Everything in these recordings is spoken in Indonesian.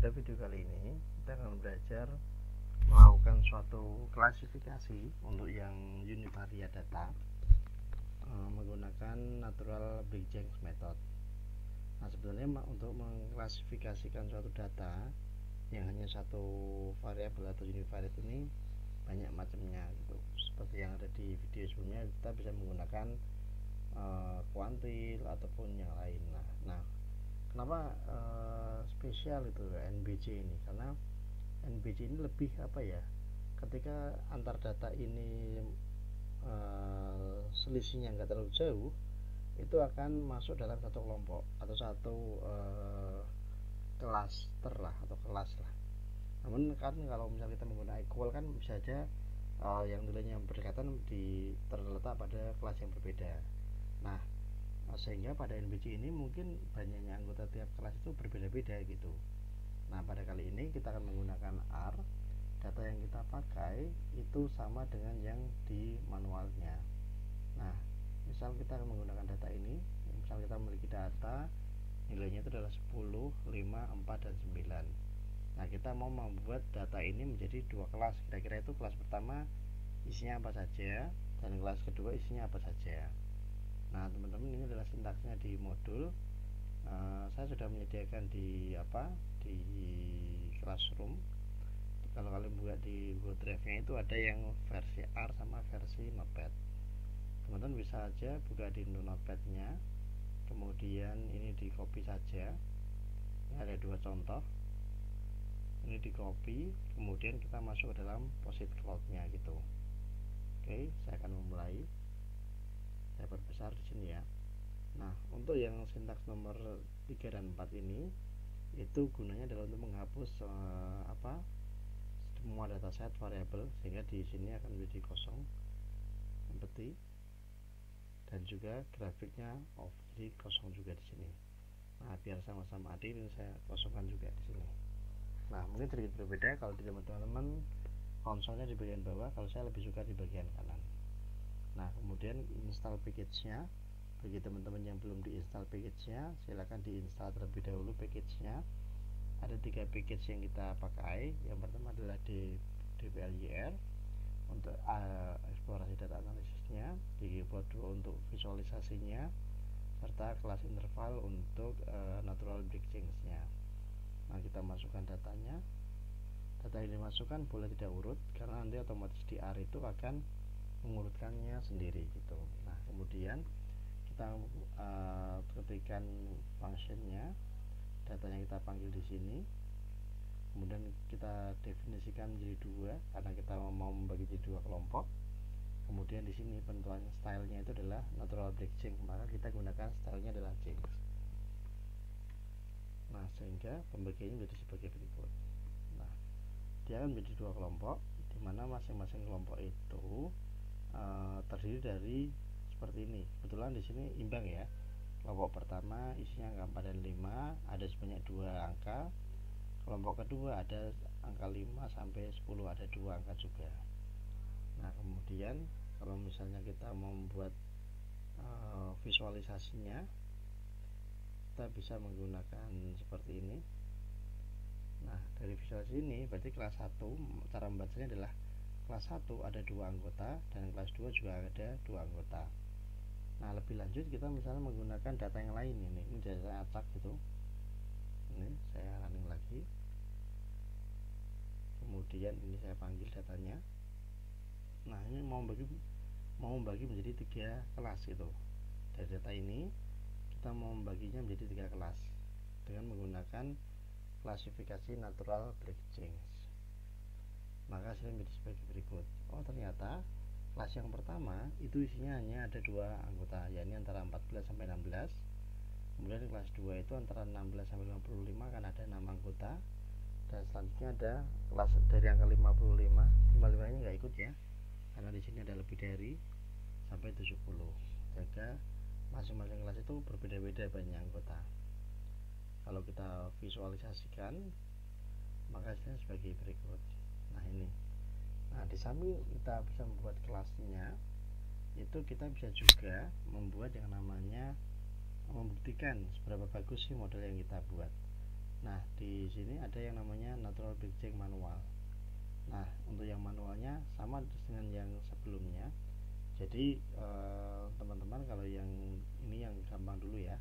Pada video kali ini kita akan belajar melakukan suatu klasifikasi untuk yang univariate data menggunakan natural Big-Janks method. Nah, sebenarnya untuk mengklasifikasikan suatu data yang hanya satu variabel atau univariate ini banyak macamnya gitu. Seperti yang ada di video sebelumnya, kita bisa menggunakan kuantil ataupun yang lain. Nah, kenapa spesial itu NBJ ini? Karena NBJ ini lebih ketika antar data ini selisihnya nggak terlalu jauh, itu akan masuk dalam satu kelompok atau satu cluster lah atau kelas lah. Namun kan kalau misalnya kita menggunakan equal kan bisa aja yang nilainya berdekatan terletak pada kelas yang berbeda. Nah, sehingga pada NBJ ini mungkin banyaknya anggota tiap kelas itu berbeda-beda gitu. Nah, pada kali ini kita akan menggunakan R. Data yang kita pakai itu sama dengan yang di manualnya. Nah, misal kita akan menggunakan data ini, misal kita memiliki data nilainya itu adalah 10, 5, 4, dan 9. Nah, kita mau membuat data ini menjadi dua kelas. Kira-kira itu kelas pertama isinya apa saja dan kelas kedua isinya apa saja. Nah, teman-teman, ini adalah sintaksnya di modul. Saya sudah menyediakan di Classroom. Kalau kalian buka di Google Drive-nya itu ada yang versi R sama versi Notepad. Teman-teman bisa aja buka di Notepad-nya, kemudian ini di copy saja. Ini ada dua contoh. Ini di copy, kemudian kita masuk ke dalam POSIT Cloud-nya gitu. Oke, saya akan memulai. Saya perbesar di sini ya. Nah, untuk yang sintaks nomor 3 dan 4 ini itu gunanya adalah untuk menghapus semua dataset variabel, sehingga di sini akan menjadi kosong, empty, dan juga grafiknya off, jadi kosong juga di sini. Nah, biar sama-sama adil, ini saya kosongkan juga di sini. Nah, mungkin sedikit berbeda kalau di teman-teman konsolnya di bagian bawah, kalau saya lebih suka di bagian kanan. Nah, kemudian install package-nya. Bagi teman-teman yang belum diinstal package-nya, silahkan diinstal terlebih dahulu package-nya. Ada 3 package yang kita pakai. Yang pertama adalah DPLYR untuk eksplorasi data analisisnya, ggplot2 untuk visualisasinya, serta kelas interval untuk natural Big-Janks-nya. Nah, kita masukkan datanya. Data yang dimasukkan boleh tidak urut, karena nanti otomatis di R itu akan mengurutkannya sendiri gitu. Nah, kemudian kita ketikkan functionnya, datanya kita panggil di sini, kemudian kita definisikan menjadi dua karena kita mau membagi jadi dua kelompok. Kemudian di sini penentuan stylenya itu adalah natural Big-Janks, maka kita gunakan stylenya adalah Janks. Nah, sehingga pembagiannya menjadi sebagai berikut. Nah, dia akan menjadi dua kelompok, di mana masing-masing kelompok itu terdiri dari seperti ini. Kebetulan di sini imbang ya. Kelompok pertama isinya angka 4 dan 5, ada sebanyak 2 angka. Kelompok kedua ada angka 5 sampai 10, ada 2 angka juga. Nah, kemudian kalau misalnya kita mau membuat visualisasinya, kita bisa menggunakan seperti ini. Nah, dari visualisasi ini berarti kelas 1, cara membacanya adalah kelas 1 ada 2 anggota dan kelas 2 juga ada 2 anggota. Nah, lebih lanjut kita misalnya menggunakan data yang lain, ini data acak gitu. Ini saya running lagi, kemudian ini saya panggil datanya. Nah, ini mau membagi menjadi 3 kelas gitu. Dari data ini kita mau membaginya menjadi 3 kelas dengan menggunakan klasifikasi natural Big-Janks. Maka hasilnya menjadi sebagai berikut. Oh, ternyata kelas yang pertama itu isinya hanya ada 2 anggota, yakni antara 14 sampai 16. Kemudian kelas 2 itu antara 16 sampai 55 kan ada 6 anggota. Dan selanjutnya ada kelas dari angka 55 nya nggak ikut ya, karena di sini ada lebih dari sampai 70. Sehingga masing-masing kelas itu berbeda-beda banyak anggota. Kalau kita visualisasikan, maka hasilnya sebagai berikut. Nah, ini. Nah, di samping kita bisa membuat kelasnya, itu kita bisa juga membuat yang namanya membuktikan seberapa bagus sih model yang kita buat. Nah, di sini ada yang namanya natural breakthing manual. Nah, untuk yang manualnya sama dengan yang sebelumnya. Jadi teman-teman kalau yang ini yang gampang dulu ya,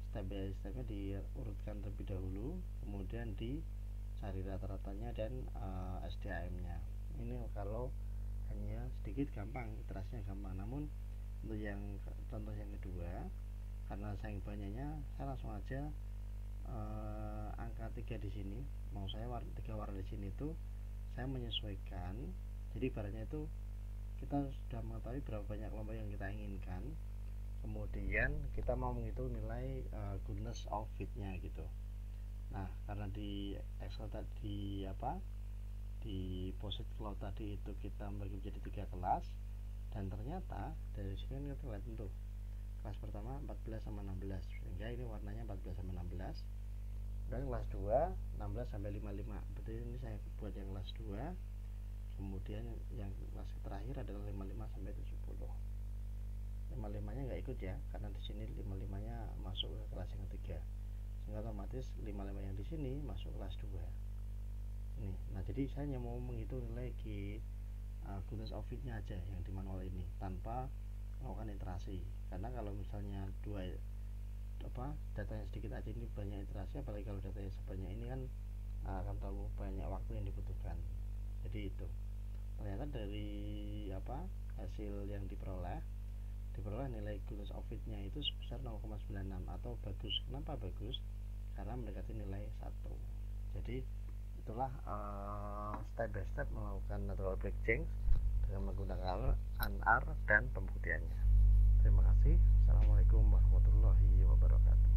step by stepnya diurutkan terlebih dahulu, kemudian dicari rata-ratanya dan SDAM-nya. Ini kalau hanya sedikit gampang, iterasinya gampang. Namun untuk yang contoh yang kedua, karena saking banyaknya, saya langsung aja angka 3 di sini. Mau saya 3 warna di sini itu saya menyesuaikan. Jadi ibaratnya itu kita sudah mengetahui berapa banyak kelompok yang kita inginkan, kemudian kita mau menghitung nilai goodness of fit-nya gitu. Nah, karena di Excel tadi di posit flow tadi itu kita bagi menjadi 3 kelas, dan ternyata dari sini kan kita lihat tuh kelas pertama 14 sama 16, sehingga ini warnanya 14 sama 16. Dan kelas 2 16 sampai 55. Berarti ini saya buat yang kelas 2. Kemudian yang kelas terakhir adalah 55 sampai 70. 55-nya nggak ikut ya, karena di sini 55-nya masuk ke kelas yang ketiga. Sehingga otomatis 55 yang di sini masuk kelas 2. Ini. Nah, jadi saya hanya mau menghitung nilai goodness of fit-nya aja yang di manual ini tanpa melakukan iterasi. Karena kalau misalnya datanya sedikit aja ini banyak iterasi, apalagi kalau datanya sebanyak ini kan akan terlalu banyak waktu yang dibutuhkan. Jadi itu ternyata dari hasil yang diperoleh nilai goodness of fit-nya itu sebesar 0,96 atau bagus. Kenapa bagus? Karena mendekati nilai 1. Jadi itulah step by step melakukan natural breakthing dengan menggunakan ANR dan pembuktiannya. Terima kasih. Assalamualaikum warahmatullahi wabarakatuh.